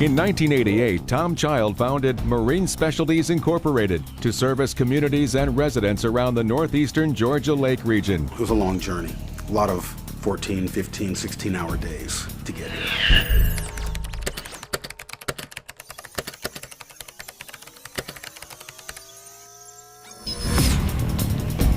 In 1988, Tom Child founded Marine Specialties Incorporated to service communities and residents around the northeastern Georgia Lake region. It was a long journey, a lot of 14, 15, 16-hour days to get here.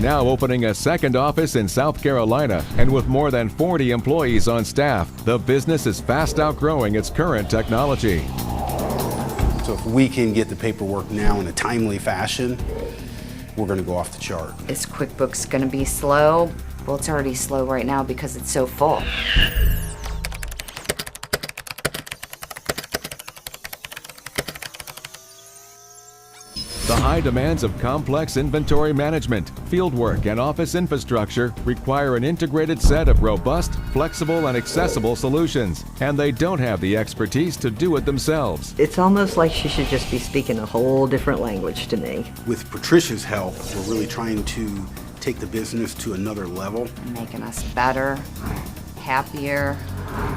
Now opening a second office in South Carolina, and with more than 40 employees on staff, the business is fast outgrowing its current technology. So if we can get the paperwork now in a timely fashion, we're going to go off the chart. Is QuickBooks going to be slow? Well, it's already slow right now because it's so full. The high demands of complex inventory management, fieldwork, and office infrastructure require an integrated set of robust, flexible, and accessible solutions, and they don't have the expertise to do it themselves. It's almost like she should just be speaking a whole different language to me. With Patricia's help, we're really trying to take the business to another level. Making us better, happier,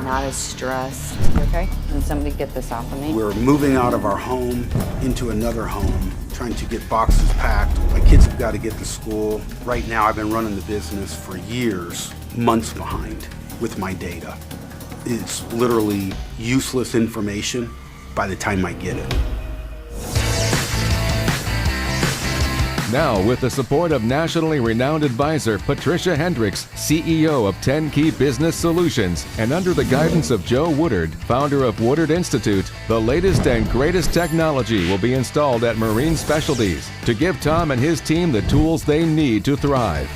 not as stressed. You okay? Can somebody get this off of me? We're moving out of our home into another home, trying to get boxes packed. My kids have got to get to school. Right now, I've been running the business for years, months behind with my data. It's literally useless information by the time I get it. Now, with the support of nationally renowned advisor Patricia Hendricks, CEO of 10 Key Business Solutions, and under the guidance of Joe Woodard, founder of Woodard Institute, the latest and greatest technology will be installed at Marine Specialties to give Tom and his team the tools they need to thrive.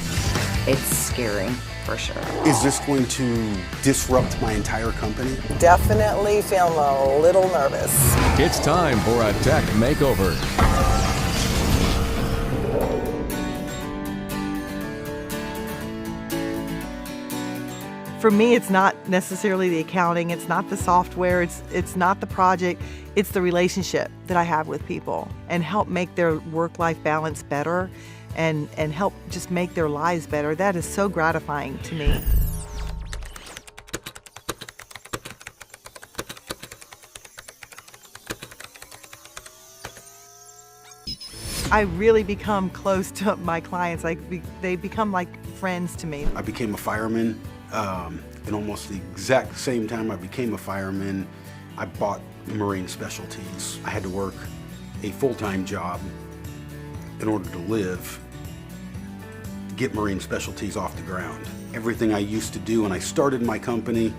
It's scary, for sure. Is this going to disrupt my entire company? Definitely feeling a little nervous. It's time for a tech makeover. For me, it's not necessarily the accounting, it's not the software, it's not the project, it's the relationship that I have with people and help make their work-life balance better and help just make their lives better. That is so gratifying to me. I really become close to my clients. They become like friends to me. I became a fireman. In almost the exact same time I became a fireman, I bought Marine Specialties. I had to work a full-time job in order to live, get Marine Specialties off the ground. Everything I used to do when I started my company,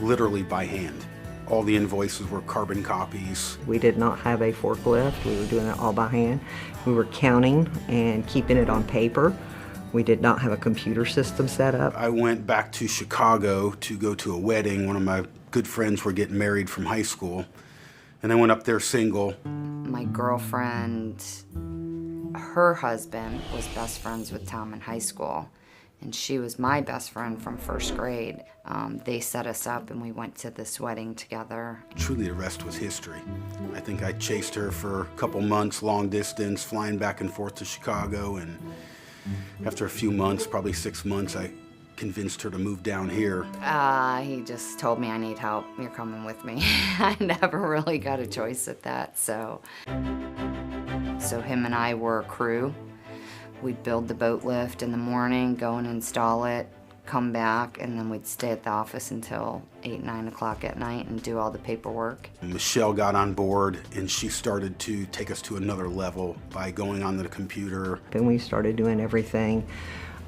literally by hand. All the invoices were carbon copies. We did not have a forklift. We were doing it all by hand. We were counting and keeping it on paper. We did not have a computer system set up. I went back to Chicago to go to a wedding. One of my good friends were getting married from high school, and I went up there single. My girlfriend, her husband was best friends with Tom in high school, and she was my best friend from first grade. They set us up and we went to this wedding together. Truly the rest was history. I think I chased her for a couple months, long distance, flying back and forth to Chicago, and after a few months, probably 6 months, I convinced her to move down here. He just told me, I need help, you're coming with me. I never really got a choice at that, so him and I were a crew. We'd build the boat lift in the morning, go and install it, come back, and then we'd stay at the office until 8, 9 o'clock at night and do all the paperwork. Michelle got on board and she started to take us to another level by going on the computer. And we started doing everything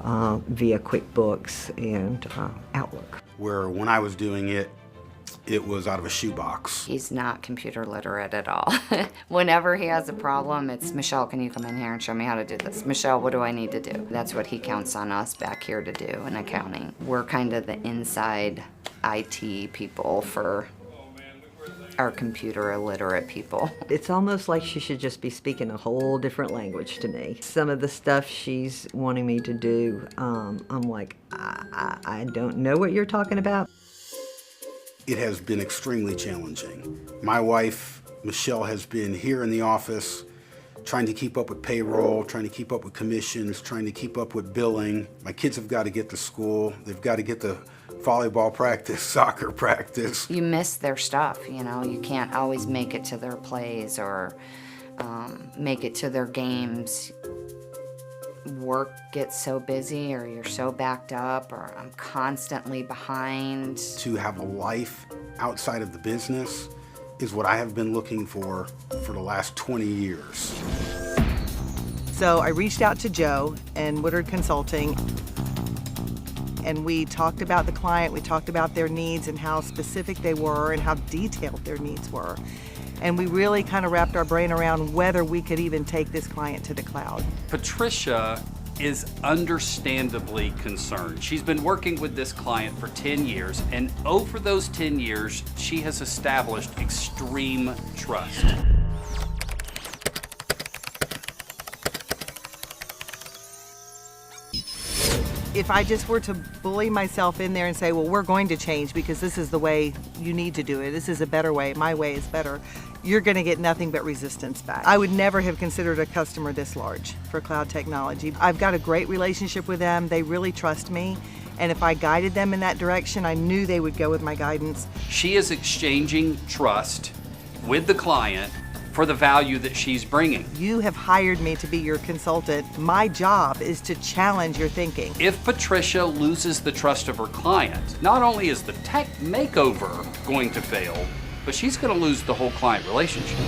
via QuickBooks and Outlook. Where when I was doing it, it was out of a shoebox. He's not computer literate at all. Whenever he has a problem, it's, Michelle, can you come in here and show me how to do this? Michelle, what do I need to do? That's what he counts on us back here to do in accounting. We're kind of the inside IT people for our computer illiterate people. It's almost like she should just be speaking a whole different language to me. Some of the stuff she's wanting me to do, I'm like, I don't know what you're talking about. It has been extremely challenging. My wife, Michelle, has been here in the office trying to keep up with payroll, trying to keep up with commissions, trying to keep up with billing. My kids have got to get to school. They've got to get the volleyball practice, soccer practice. You miss their stuff, you know. You can't always make it to their plays or make it to their games. Work gets so busy, or you're so backed up, or I'm constantly behind. To have a life outside of the business is what I have been looking for the last 20 years. So I reached out to Joe and Woodard Consulting, and we talked about the client, we talked about their needs and how specific they were and how detailed their needs were. And we really kind of wrapped our brain around whether we could even take this client to the cloud. Patricia is understandably concerned. She's been working with this client for 10 years, and over those 10 years, she has established extreme trust. If I just were to bully myself in there and say, well, we're going to change because this is the way you need to do it, this is a better way, my way is better, you're going to get nothing but resistance back. I would never have considered a customer this large for cloud technology. I've got a great relationship with them. They really trust me. And if I guided them in that direction, I knew they would go with my guidance. She is exchanging trust with the client for the value that she's bringing. You have hired me to be your consultant. My job is to challenge your thinking. If Patricia loses the trust of her client, not only is the tech makeover going to fail, but she's going to lose the whole client relationship.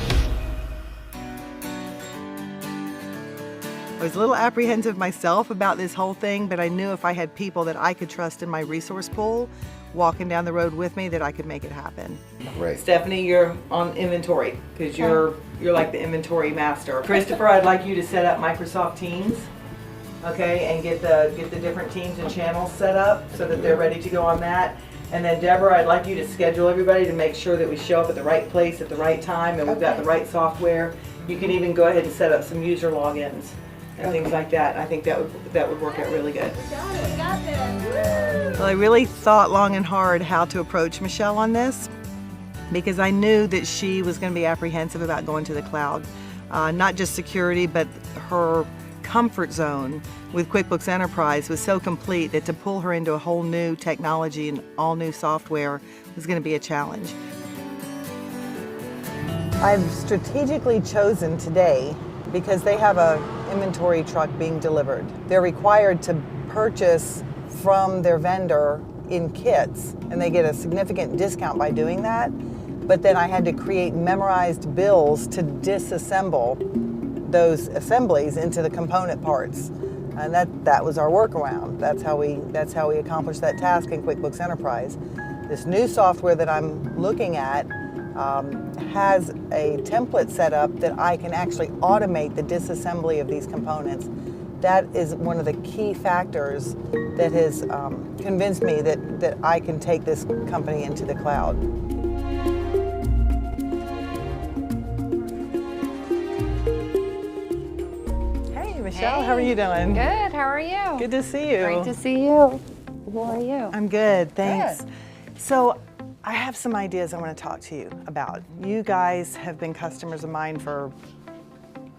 I was a little apprehensive myself about this whole thing, but I knew if I had people that I could trust in my resource pool walking down the road with me, that I could make it happen. Right. Stephanie, you're on inventory because you're like the inventory master. Christopher, I'd like you to set up Microsoft Teams, okay, and get the different teams and channels set up so that they're ready to go on that. And then Deborah, I'd like you to schedule everybody to make sure that we show up at the right place at the right time and we've got the right software. You can even go ahead and set up some user logins and things like that. I think that would work out really good. We got this. Well, I really thought long and hard how to approach Michelle on this because I knew that she was going to be apprehensive about going to the cloud. Not just security, but her comfort zone with QuickBooks Enterprise was so complete that to pull her into a whole new technology and all new software was going to be a challenge. I've strategically chosen today because they have an inventory truck being delivered. They're required to purchase from their vendor in kits, and they get a significant discount by doing that. But then I had to create memorized bills to disassemble those assemblies into the component parts. And that was our workaround. That's how we accomplished that task in QuickBooks Enterprise. This new software that I'm looking at has a template set up that I can actually automate the disassembly of these components. That is one of the key factors that has convinced me that I can take this company into the cloud. Hey, Michelle, Hey. how are you doing? Good, how are you? Good to see you. Great to see you. Who are you? I'm good, thanks. Good. So I have some ideas I want to talk to you about. You guys have been customers of mine for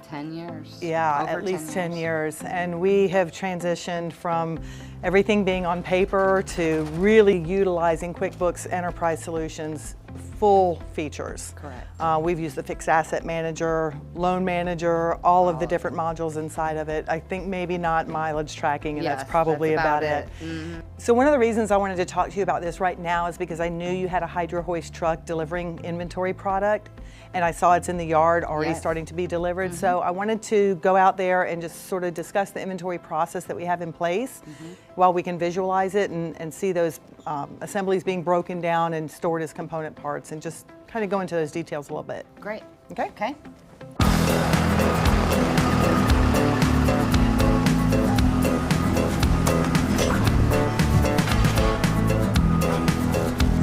10 years. Yeah, Over at least 10 years. And we have transitioned from everything being on paper to really utilizing QuickBooks Enterprise Solutions full features. Correct. We've used the Fixed Asset Manager, Loan Manager, all of the different modules inside of it. I think maybe not mileage tracking, and Yes, that's probably that's about about it. it. Mm-hmm. So one of the reasons I wanted to talk to you about this right now is because I knew you had a Hydro Hoist truck delivering inventory product, and I saw it's in the yard already Yes. starting to be delivered. So I wanted to go out there and just sort of discuss the inventory process that we have in place while we can visualize it and see those assemblies being broken down and stored as component parts, and just kind of go into those details a little bit. Great. Okay? Okay.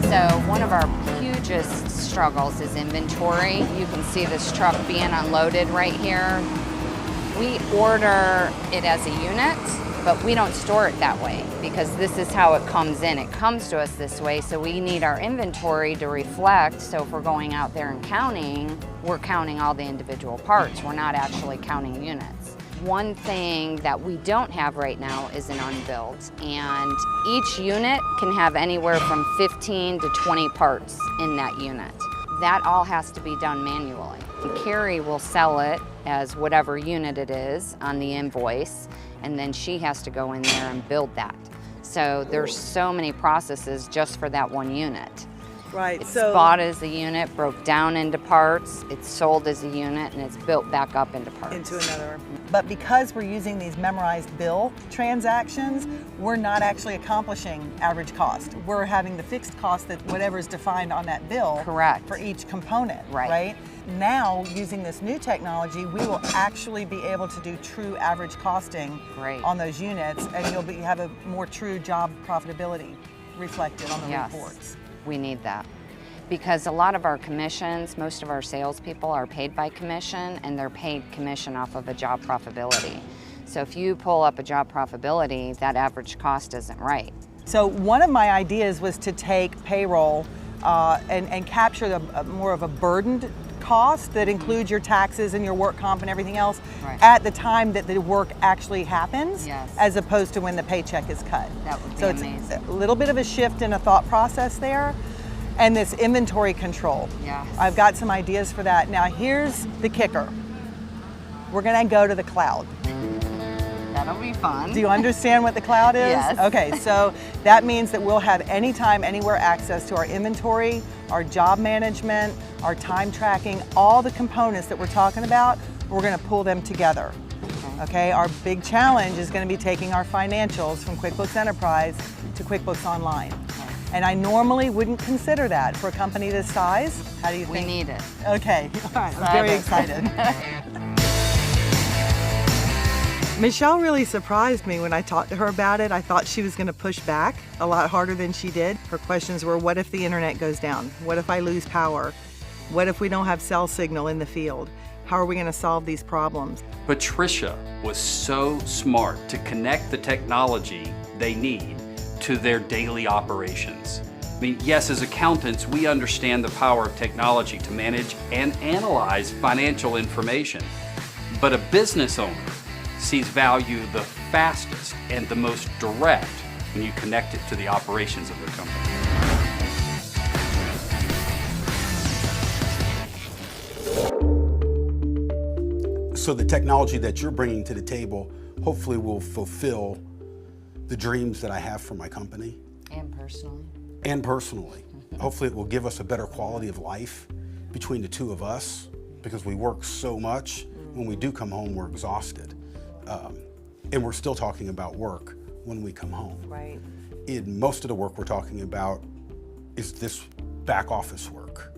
So one of our hugest struggles is inventory. You can see this truck being unloaded right here. We order it as a unit, but we don't store it that way because this is how it comes in. It comes to us this way, so we need our inventory to reflect. So if we're going out there and counting, we're counting all the individual parts. We're not actually counting units. One thing that we don't have right now is an unbuilt, and each unit can have anywhere from 15 to 20 parts in that unit. That all has to be done manually. Carrie will sell it as whatever unit it is on the invoice, and then she has to go in there and build that. So there's so many processes just for that one unit. Right. It's bought as a unit, broke down into parts, it's sold as a unit, and it's built back up into parts. Into another. But because we're using these memorized bill transactions, we're not actually accomplishing average cost. We're having the fixed cost that whatever is defined on that bill. Correct. For each component. Right. Now, using this new technology, we will actually be able to do true average costing on those units, and you'll have a more true job profitability reflected on the reports. We need that, because a lot of our commissions, most of our salespeople are paid by commission, and they're paid commission off of a job profitability. So if you pull up a job profitability, that average cost isn't right. So one of my ideas was to take payroll and capture more of a burdened cost that includes your taxes and your work comp and everything else at the time that the work actually happens, as opposed to when the paycheck is cut. That would be amazing. It's a little bit of a shift in a thought process there. And this inventory control. I've got some ideas for that. Now here's the kicker. We're gonna go to the cloud. That'll be fun. Do you understand what the cloud is? Yes. Okay, so that means that we'll have anytime, anywhere access to our inventory, our job management, our time tracking, all the components that we're talking about, we're gonna pull them together. Okay, our big challenge is gonna be taking our financials from QuickBooks Enterprise to QuickBooks Online. And I normally wouldn't consider that for a company this size. How do you think? We need it. Okay, all right, I'm very excited. Michelle really surprised me when I talked to her about it. I thought she was going to push back a lot harder than she did. Her questions were, what if the internet goes down? What if I lose power? What if we don't have cell signal in the field? How are we going to solve these problems? Patricia was so smart to connect the technology they need to their daily operations. I mean, yes, as accountants, we understand the power of technology to manage and analyze financial information. But a business owner sees value the fastest and the most direct when you connect it to the operations of their company. So the technology that you're bringing to the table hopefully will fulfill the dreams that I have for my company. And personally. And personally. Hopefully it will give us a better quality of life between the two of us, because we work so much. When we do come home, we're exhausted. And we're still talking about work when we come home. Right. In most of the work we're talking about is this back office work,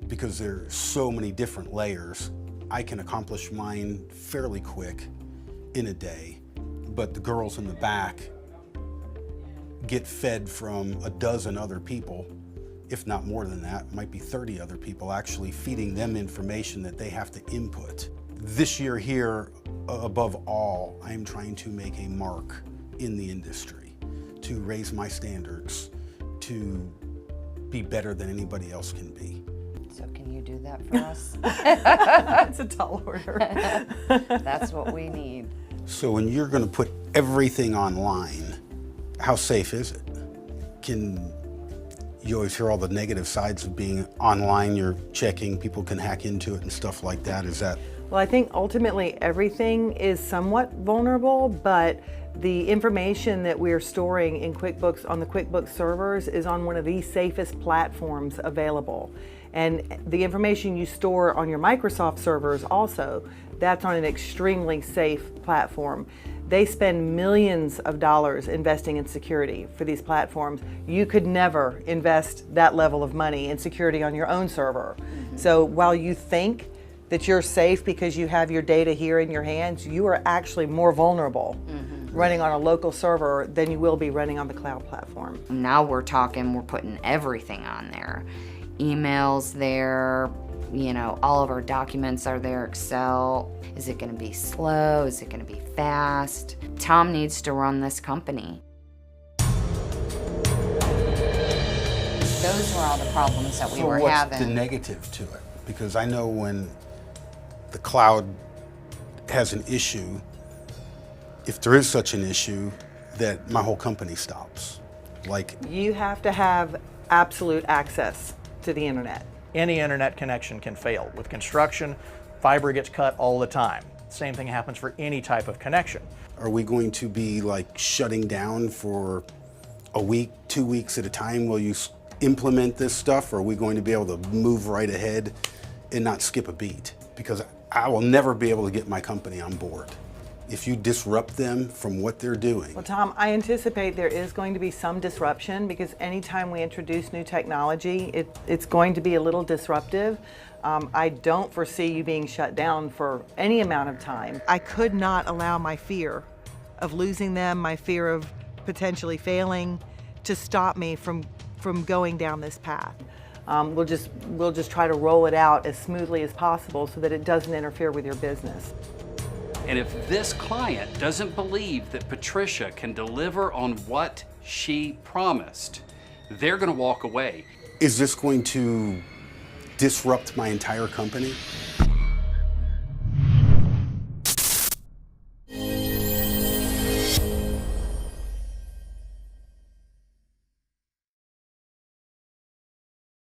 because there's so many different layers. I can accomplish mine fairly quick in a day, but the girls in the back get fed from a dozen other people, if not more than that, might be 30 other people actually feeding them information that they have to input. This year here, above all, I am trying to make a mark in the industry, to raise my standards, to be better than anybody else can be. So can you do that for us? That's a tall order. That's what we need. So when you're going to put everything online, how safe is it? You always hear all the negative sides of being online. You're checking, people can hack into it and stuff like that. Is that? Well, I think ultimately everything is somewhat vulnerable, but the information that we're storing in QuickBooks on the QuickBooks servers is on one of the safest platforms available. And the information you store on your Microsoft servers also, that's on an extremely safe platform. They spend millions of dollars investing in security for these platforms. You could never invest that level of money in security on your own server. So while you think that you're safe because you have your data here in your hands, you are actually more vulnerable running on a local server than you will be running on the cloud platform. Now we're putting everything on there. Emails there, you know, all of our documents are there, Excel. Is it gonna be slow? Is it gonna be fast? Tom needs to run this company. Those were all the problems that we were having. So what's the negative to it? Because I know when the cloud has an issue, if there is such an issue, that my whole company stops. Like, You have to have absolute access to the internet. Any internet connection can fail. With construction, fiber gets cut all the time. Same thing happens for any type of connection. are we going to be like shutting down for a week, 2 weeks at a time while you implement this stuff? Or are we going to be able to move right ahead and not skip a beat? Because I will never be able to get my company on board if you disrupt them from what they're doing. Well, Tom, I anticipate there is going to be some disruption because anytime we introduce new technology, it's going to be a little disruptive. I don't foresee you being shut down for any amount of time. I could not allow my fear of losing them, my fear of potentially failing, to stop me from going down this path. We'll just try to roll it out as smoothly as possible so that it doesn't interfere with your business. And if this client doesn't believe that Patricia can deliver on what she promised, they're going to walk away. Is this going to disrupt my entire company?